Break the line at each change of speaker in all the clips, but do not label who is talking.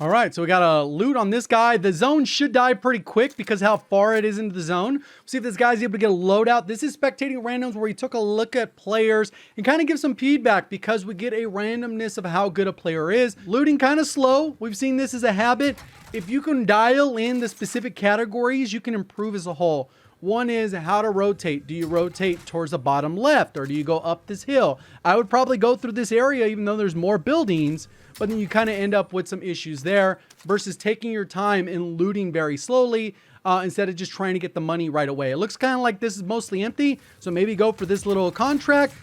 All right, so we got a loot on this guy. The zone should die pretty quick because how far it is into the zone. We'll see if this guy's able to get a loadout. This is Spectating Randoms, where he took a look at players and kind of give some feedback because we get a randomness of how good a player is. Looting kind of slow. We've seen this as a habit. If you can dial in the specific categories, you can improve as a whole. One is how to rotate. Do you rotate towards the bottom left or do you go up this hill? I would probably go through this area even though there's more buildings, but then you kind of end up with some issues there versus taking your time and looting very slowly instead of just trying to get the money right away. It looks kind of like this is mostly empty, so maybe go for this little contract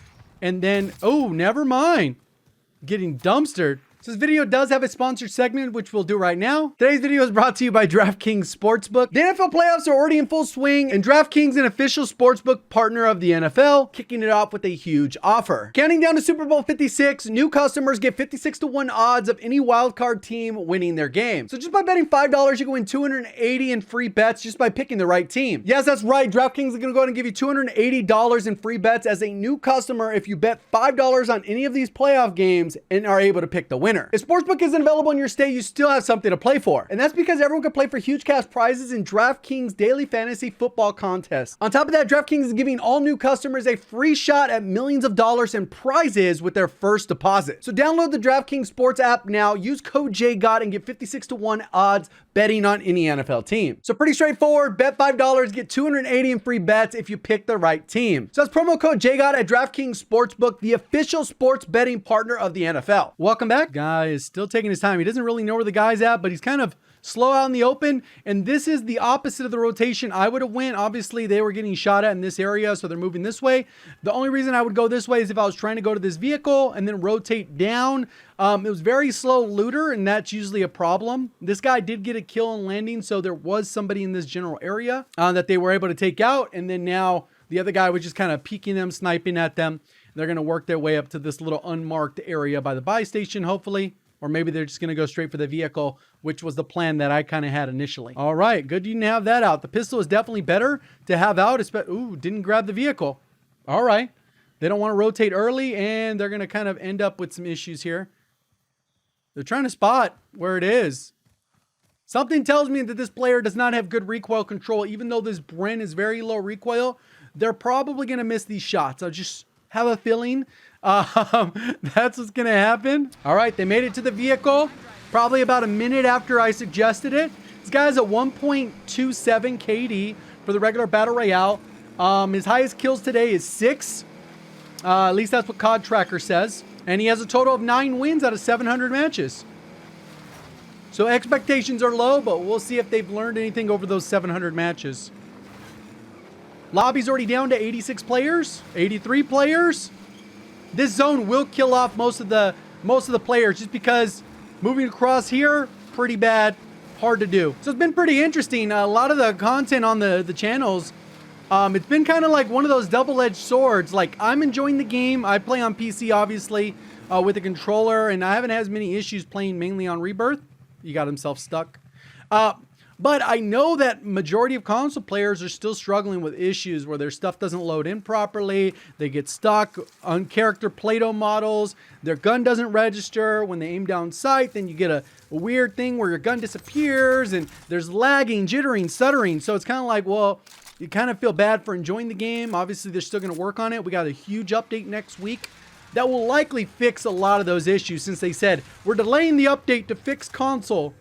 and then, oh, never mind. Getting dumpstered. So this video does have a sponsored segment, which we'll do right now. Today's video is brought to you by DraftKings Sportsbook. The NFL playoffs are already in full swing, and DraftKings, an official sportsbook partner of the NFL, kicking it off with a huge offer. Counting down to Super Bowl 56, new customers get 56-1 odds of any wildcard team winning their game. So just by betting $5, you can win $280 in free bets just by picking the right team. Yes, that's right. DraftKings is going to go ahead and give you $280 in free bets as a new customer if you bet $5 on any of these playoff games and are able to pick the winner. If Sportsbook isn't available in your state, you still have something to play for. And that's because everyone can play for huge cash prizes in DraftKings Daily Fantasy Football Contest. On top of that, DraftKings is giving all new customers a free shot at millions of dollars in prizes with their first deposit. So download the DraftKings Sports app now, use code JGOD and get 56-1 odds betting on any NFL team. So pretty straightforward. Bet $5, get $280 in free bets if you pick the right team. So that's promo code JGOD at DraftKings Sportsbook, the official sports betting partner of the NFL. Welcome back. Guy is still taking his time. He doesn't really know where the guy's at, but he's kind of slow out in the open. And this is the opposite of the rotation I would have went. Obviously, they were getting shot at in this area, so they're moving this way. The only reason I would go this way is if I was trying to go to this vehicle and then rotate down. It was very slow looter, and that's usually a problem. This guy did get a kill on landing, so there was somebody in this general area that they were able to take out. And then now the other guy was just kind of peeking them, sniping at them. They're going to work their way up to this little unmarked area by the buy station, hopefully. Or maybe they're just going to go straight for the vehicle, which was the plan that I kind of had initially. All right, good you didn't have that out. The pistol is definitely better to have out. Ooh, didn't grab the vehicle. All right. They don't want to rotate early, and they're going to kind of end up with some issues here. They're trying to spot where it is. Something tells me that this player does not have good recoil control. Even though this Bren is very low recoil, they're probably going to miss these shots. I just have a feeling that's what's going to happen. All right, they made it to the vehicle probably about a minute after I suggested it. This guy's at 1.27 KD for the regular Battle Royale. His highest kills today is 6. At least that's what COD Tracker says. And he has a total of 9 wins out of 700 matches. So expectations are low, but we'll see if they've learned anything over those 700 matches. Lobby's already down to 86 players, 83 players. This zone will kill off most of the players just because moving across here, pretty bad, hard to do. So it's been pretty interesting. A lot of the content on the channels, it's been kind of like one of those double-edged swords. Like, I'm enjoying the game. I play on PC, obviously, with a controller, and I haven't had as many issues playing mainly on Rebirth. He got himself stuck. But I know that majority of console players are still struggling with issues where their stuff doesn't load in properly. They get stuck on character Play-Doh models. Their gun doesn't register. When they aim down sight, then you get a weird thing where your gun disappears and there's lagging, jittering, stuttering. So it's kind of like, well, you kind of feel bad for enjoying the game. Obviously, they're still going to work on it. We got a huge update next week that will likely fix a lot of those issues, since they said we're delaying the update to fix console.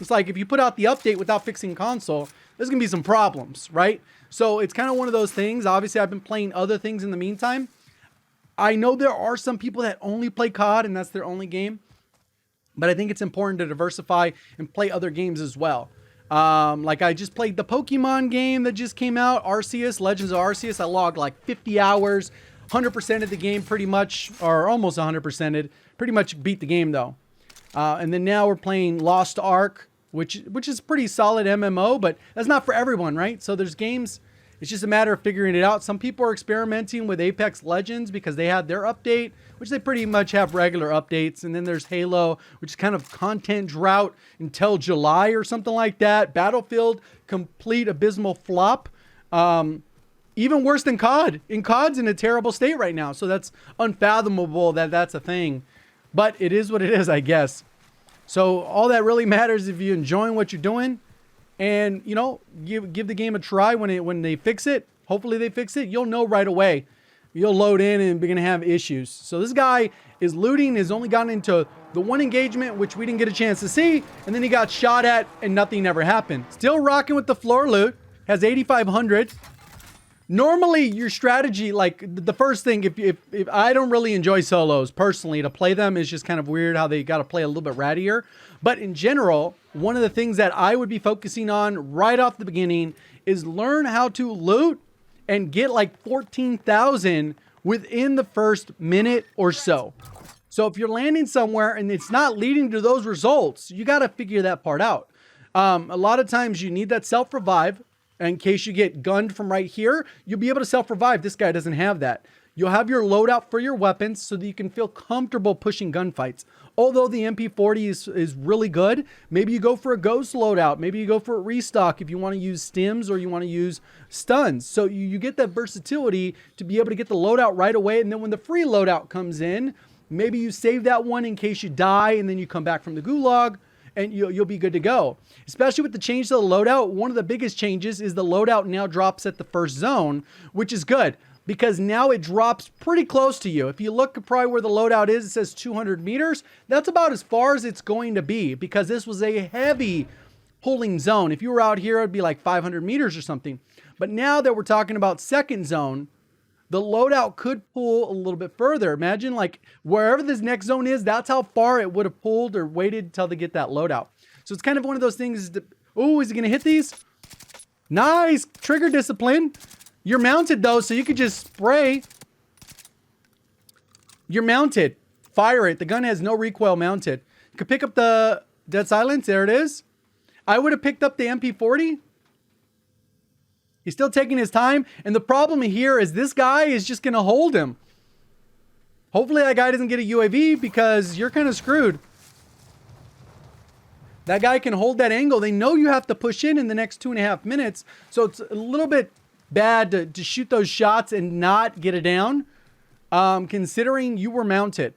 It's like if you put out the update without fixing console, there's going to be some problems, right? So it's kind of one of those things. Obviously, I've been playing other things in the meantime. I know there are some people that only play COD and that's their only game. But I think it's important to diversify and play other games as well. Like I just played the Pokemon game that just came out, Arceus, Legends of Arceus. I logged like 50 hours, 100% of the game pretty much, or almost 100%. Pretty much beat the game though. And then now we're playing Lost Ark, which is pretty solid MMO, but that's not for everyone, right? So there's games, it's just a matter of figuring it out. Some people are experimenting with Apex Legends because they had their update, which they pretty much have regular updates. And then there's Halo, which is kind of content drought until July or something like that. Battlefield, complete abysmal flop. Even worse than COD. And COD's in a terrible state right now. So that's unfathomable that that's a thing. But it is what it is, I guess. So all that really matters if you're enjoying what you're doing, and you know, give the game a try when they fix it. Hopefully they fix it. You'll know right away. You'll load in and be gonna have issues. So this guy is looting, has only gotten into the one engagement, which we didn't get a chance to see, and then he got shot at and nothing ever happened. Still rocking with the floor loot, has 8,500. Normally your strategy, like the first thing, if I don't really enjoy solos personally, to play them is just kind of weird how they got to play a little bit rattier. But in general, one of the things that I would be focusing on right off the beginning is learn how to loot and get like 14,000 within the first minute or so. So if you're landing somewhere and it's not leading to those results, you got to figure that part out. A lot of times you need that self-revive. In case you get gunned from right here, you'll be able to self-revive. This guy doesn't have that. You'll have your loadout for your weapons so that you can feel comfortable pushing gunfights. Although the MP40 is really good, maybe you go for a ghost loadout. Maybe you go for a restock if you want to use stims or you want to use stuns. So you get that versatility to be able to get the loadout right away. And then when the free loadout comes in, maybe you save that one in case you die and then you come back from the gulag. And you'll be good to go. Especially with the change to the loadout, one of the biggest changes is the loadout now drops at the first zone, which is good because now it drops pretty close to you. If you look at probably where the loadout is, it says 200 meters. That's about as far as it's going to be because this was a heavy pulling zone. If you were out here, it'd be like 500 meters or something. But now that we're talking about second zone, the loadout could pull a little bit further. Imagine like wherever this next zone is, that's how far it would have pulled or waited until they get that loadout. So it's kind of one of those things. Oh, is he going to hit these? Nice trigger discipline. You're mounted though, so you could just spray. You're mounted. Fire it. The gun has no recoil mounted. You could pick up the dead silence. There it is. I would have picked up the MP40. He's still taking his time. And the problem here is this guy is just going to hold him. Hopefully that guy doesn't get a UAV because you're kind of screwed. That guy can hold that angle. They know you have to push in the next 2.5 minutes. So it's a little bit bad to shoot those shots and not get it down. Considering you were mounted.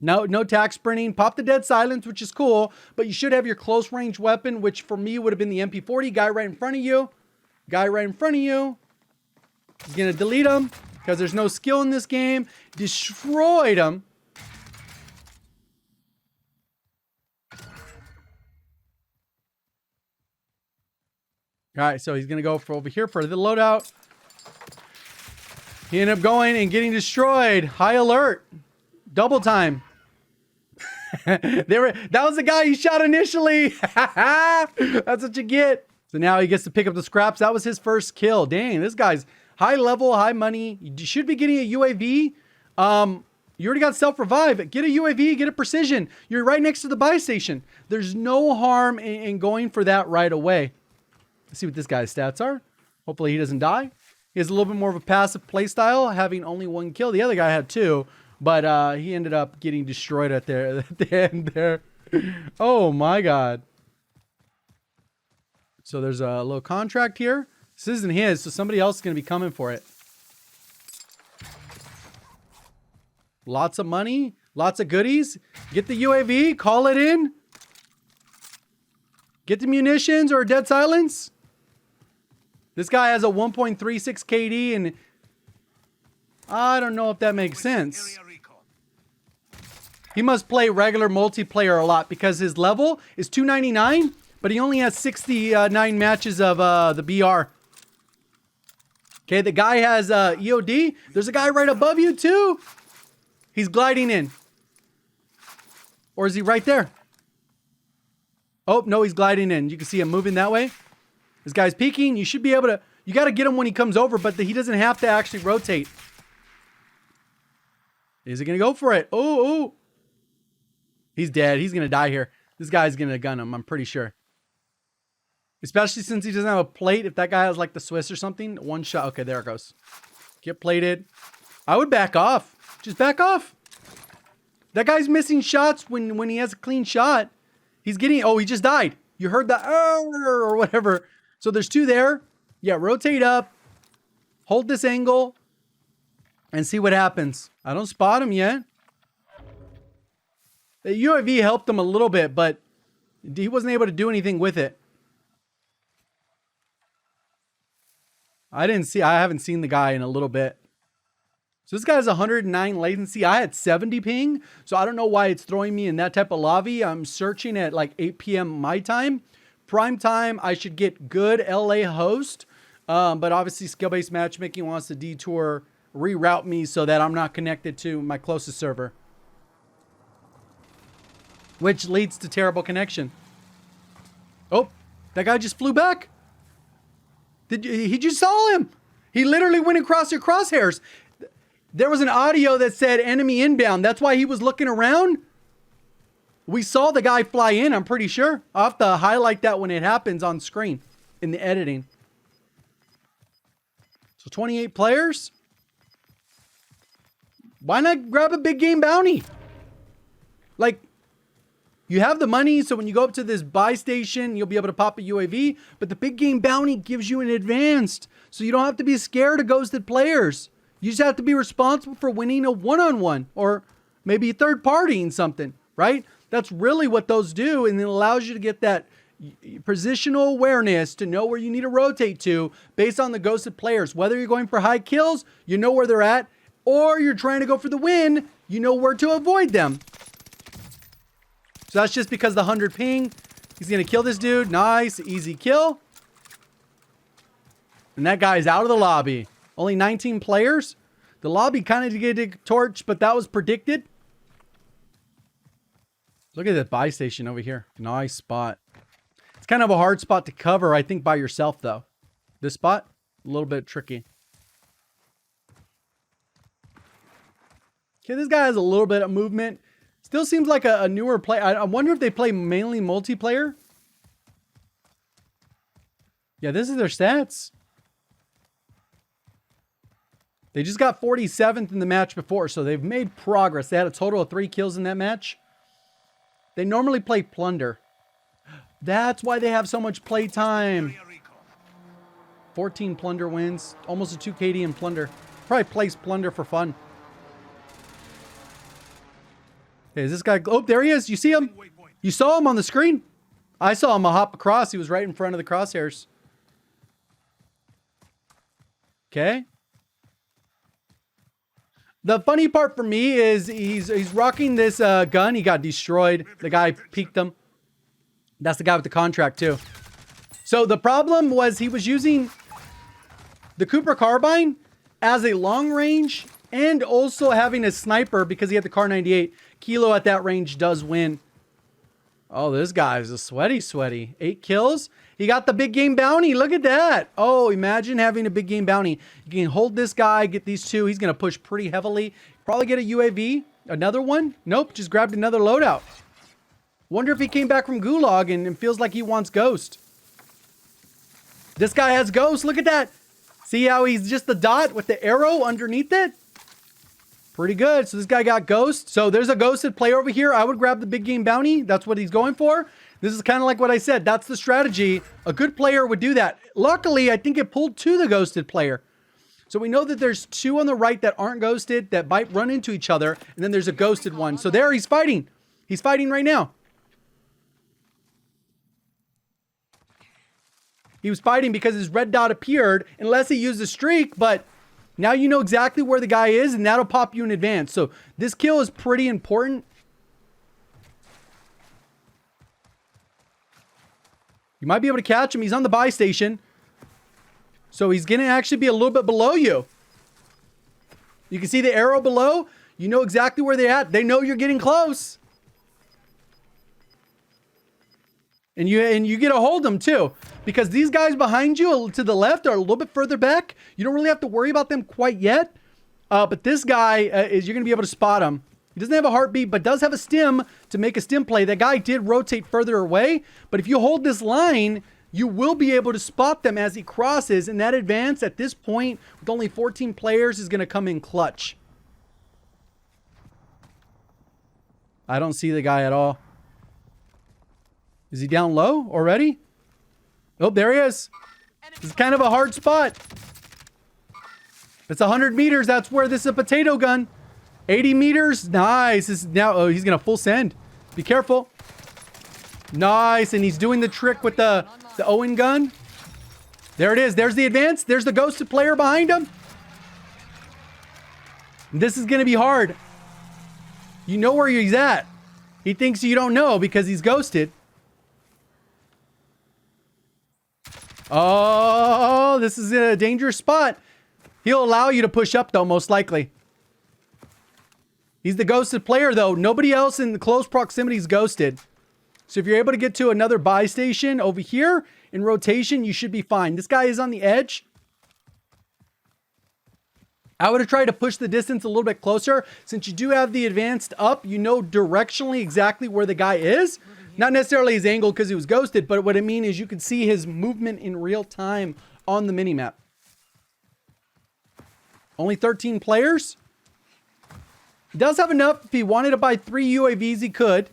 No tack sprinting. Pop the dead silence, which is cool, but you should have your close range weapon, which for me would have been the MP40. Guy right in front of you. Guy right in front of you. He's going to delete him because there's no skill in this game. Destroyed him. All right, so he's going to go for over here for the loadout. He ended up going and getting destroyed. High alert. Double time. That was the guy you shot initially. That's what you get. So now he gets to pick up the scraps. That was his first kill. Dang, this guy's high level, high money. You should be getting a UAV. You already got self-revive. Get a UAV, get a precision. You're right next to the buy station. There's no harm in going for that right away. Let's see what this guy's stats are. Hopefully he doesn't die. He has a little bit more of a passive play style, having only one kill. The other guy had 2. But he ended up getting destroyed at the end there. Oh my God. So there's a little contract here. This isn't his, so somebody else is going to be coming for it. Lots of money, lots of goodies. Get the UAV, call it in. Get the munitions or dead silence. This guy has a 1.36 KD and I don't know if that makes sense. He must play regular multiplayer a lot because his level is 299, but he only has 69 matches of the BR. Okay, the guy has EOD. There's a guy right above you too. He's gliding in. Or is he right there? Oh, no, he's gliding in. You can see him moving that way. This guy's peeking. You should be able to, you got to get him when he comes over, but he doesn't have to actually rotate. Is he going to go for it? Oh. He's dead. He's going to die here. This guy's going to gun him, I'm pretty sure. Especially since he doesn't have a plate. If that guy has like the Swiss or something. One shot. Okay, there it goes. Get plated. I would back off. Just back off. That guy's missing shots when he has a clean shot. He's getting... Oh, he just died. You heard that? Or whatever. So there's 2 there. Yeah, rotate up. Hold this angle. And see what happens. I don't spot him yet. The UAV helped him a little bit, but he wasn't able to do anything with it. I haven't seen the guy in a little bit. So this guy has 109 latency. I had 70 ping, so I don't know why it's throwing me in that type of lobby. I'm searching at like 8 p.m. my time. Prime time, I should get good LA host. But obviously skill-based matchmaking wants to detour, reroute me so that I'm not connected to my closest server. Which leads to terrible connection. Oh, that guy just flew back. He just saw him. He literally went across your crosshairs. There was an audio that said enemy inbound. That's why he was looking around. We saw the guy fly in, I'm pretty sure. I'll have to highlight that when it happens on screen in the editing. So 28 players. Why not grab a big game bounty? Like, you have the money, so when you go up to this buy station, you'll be able to pop a UAV. But the big game bounty gives you an advanced, so you don't have to be scared of ghosted players. You just have to be responsible for winning a one-on-one or maybe third party in something, right? That's really what those do, and it allows you to get that positional awareness to know where you need to rotate to based on the ghosted players. Whether you're going for high kills, you know where they're at, or you're trying to go for the win, you know where to avoid them. So that's just because the 100 ping. He's going to kill this dude. Nice, easy kill. And that guy's out of the lobby. Only 19 players. The lobby kind of did get torched, but that was predicted. Look at that buy station over here. Nice spot. It's kind of a hard spot to cover, I think, by yourself, though. This spot, a little bit tricky. Okay, this guy has a little bit of movement. Still seems like a newer play. I wonder if they play mainly multiplayer. Yeah, this is their stats. They just got 47th in the match before, so they've made progress. They had a total of 3 kills in that match. They normally play plunder. That's why they have so much play time. 14 plunder wins. Almost a 2 KD in plunder. Probably plays plunder for fun. Okay, is this guy... Oh, there he is. You see him? You saw him on the screen? I saw him hop across. He was right in front of the crosshairs. Okay. The funny part for me is he's rocking this gun. He got destroyed. The guy peeked him. That's the guy with the contract too. So the problem was he was using the Cooper carbine as a long range and also having a sniper because he had the Kar 98. Kilo at that range does win. Oh, this guy's a sweaty. 8 kills. He got the big game bounty. Look at that. Oh, imagine having a big game bounty. You can hold this guy, get these 2. He's going to push pretty heavily. Probably get a UAV. Another one? Nope, just grabbed another loadout. Wonder if he came back from Gulag and feels like he wants Ghost. This guy has Ghost. Look at that. See how he's just the dot with the arrow underneath it? Pretty good. So this guy got Ghost. So there's a ghosted player over here. I would grab the big game bounty. That's what he's going for. This is kind of like what I said. That's the strategy. A good player would do that. Luckily, I think it pulled to the ghosted player. So we know that there's 2 on the right that aren't ghosted that might run into each other. And then there's a ghosted one. So there he's fighting. He's fighting right now. He was fighting because his red dot appeared unless he used a streak. But now you know exactly where the guy is and that'll pop you in advance. So this kill is pretty important. You might be able to catch him. He's on the buy station. So he's going to actually be a little bit below you. You can see the arrow below. You know exactly where they're at. They know you're getting close. And you get to hold them too. Because these guys behind you to the left are a little bit further back. You don't really have to worry about them quite yet. But this guy, you're going to be able to spot him. He doesn't have a heartbeat, but does have a stim to make a stim play. That guy did rotate further away. But if you hold this line, you will be able to spot them as he crosses. And that advance at this point, with only 14 players, is going to come in clutch. I don't see the guy at all. Is he down low already? Oh, there he is. This is kind of a hard spot. It's 100 meters. That's where this is a potato gun. 80 meters. Nice. This is now, oh, he's going to full send. Be careful. Nice. And he's doing the trick with the Owen gun. There it is. There's the advance. There's the ghosted player behind him. This is going to be hard. You know where he's at. He thinks you don't know because he's ghosted. Oh, this is a dangerous spot. He'll allow you to push up, though, most likely. He's the ghosted player, though. Nobody else in the close proximity is ghosted. So if you're able to get to another buy station over here in rotation, you should be fine. This guy is on the edge. I would have tried to push the distance a little bit closer. Since you do have the advanced up, you know directionally exactly where the guy is. Not necessarily his angle because he was ghosted, but what I mean is you can see his movement in real time on the minimap. Only 13 players. He does have enough. If he wanted to buy 3 UAVs, he could.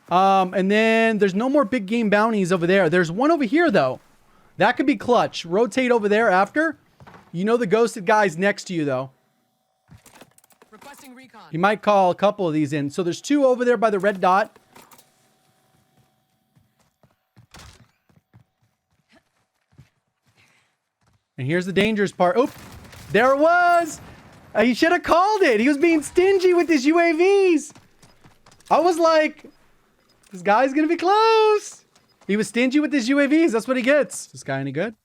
And then there's no more big game bounties over there. There's one over here, though. That could be clutch. Rotate over there after. You know the ghosted guy's next to you, though.
Requesting recon.
He might call a couple of these in. So there's 2 over there by the red dot. And here's the dangerous part. Oh, there it was. He should have called it. He was being stingy with his UAVs. I was like, this guy's going to be close. He was stingy with his UAVs. That's what he gets. Is this guy any good?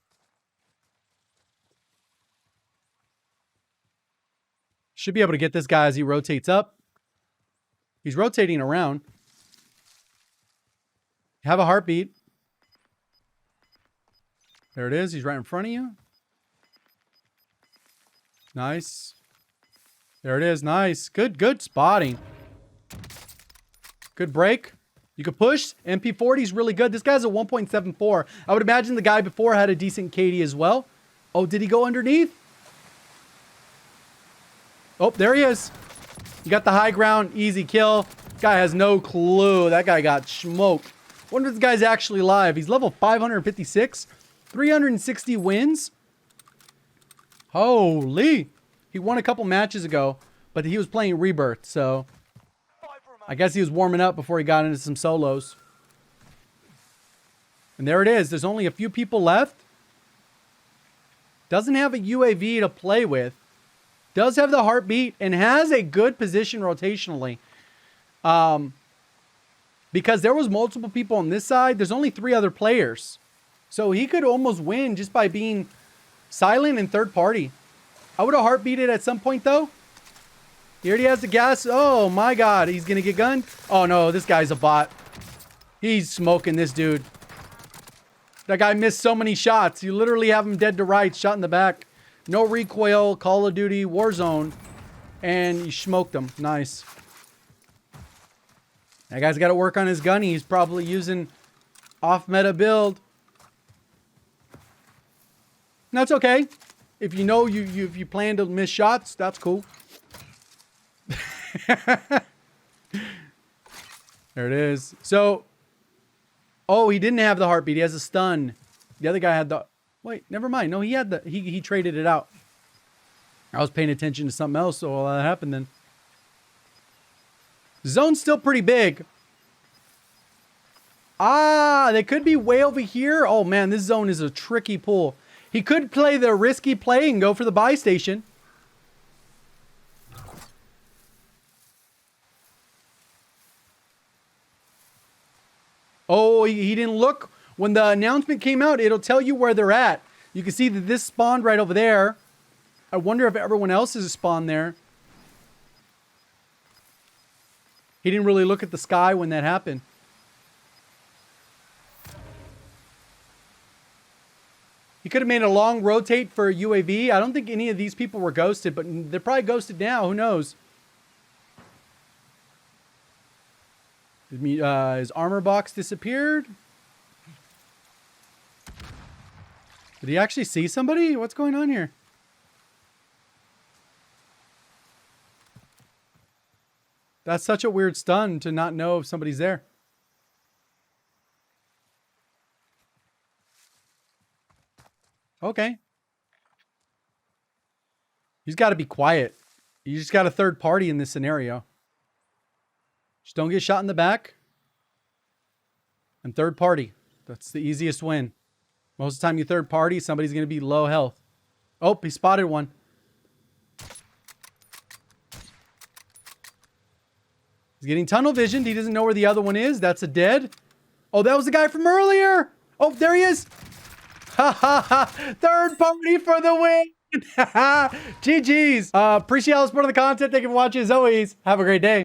Should be able to get this guy as he rotates up. He's rotating around. Have a heartbeat. There it is. He's right in front of you. Nice. There it is. Nice. Good spotting. Good break. You could push. MP40 is really good. This guy's a 1.74. I would imagine the guy before had a decent KD as well. Oh, did he go underneath? Oh, there he is. You got the high ground. Easy kill. Guy has no clue. That guy got smoked. Wonder if this guy's actually live. He's level 556. 360 wins. Holy. He won a couple matches ago, but he was playing Rebirth, so I guess he was warming up before he got into some solos. And there it is. There's only a few people left. Doesn't have a UAV to play with. Does have the heartbeat and has a good position rotationally. Because there was multiple people on this side. There's only 3 other players. So he could almost win just by being silent and third party. I would have heartbeated at some point, though. He already has the gas. Oh, my God. He's going to get gunned. Oh, no. This guy's a bot. He's smoking this dude. That guy missed so many shots. You literally have him dead to rights, shot in the back. No recoil, Call of Duty, Warzone. And you smoked him. Nice. That guy's got to work on his gun. He's probably using off-meta build. That's okay. If you know if you plan to miss shots, that's cool. There it is. So, oh, he didn't have the heartbeat. He has a stun. The other guy had the... Wait, never mind. No, he had the... He traded it out. I was paying attention to something else, so that happened then. The zone's still pretty big. Ah, they could be way over here. Oh, man, this zone is a tricky pull. He could play the risky play and go for the buy station. Oh, he didn't look. When the announcement came out, it'll tell you where they're at. You can see that this spawned right over there. I wonder if everyone else is spawned there. He didn't really look at the sky when that happened. He could have made a long rotate for a UAV. I don't think any of these people were ghosted, but they're probably ghosted now. Who knows? His armor box disappeared. Did he actually see somebody? What's going on here? That's such a weird stun to not know if somebody's there. Okay. He's got to be quiet. You just got a third party in this scenario. Just don't get shot in the back. And third party. That's the easiest win. Most of the time you third party, somebody's going to be low health. Oh, he spotted one. He's getting tunnel visioned. He doesn't know where the other one is. That's a dead. Oh, that was the guy from earlier. Oh, there he is. Ha ha ha. Third party for the win. GG's. Appreciate all the support of the content. Thank you for watching as always. Have a great day.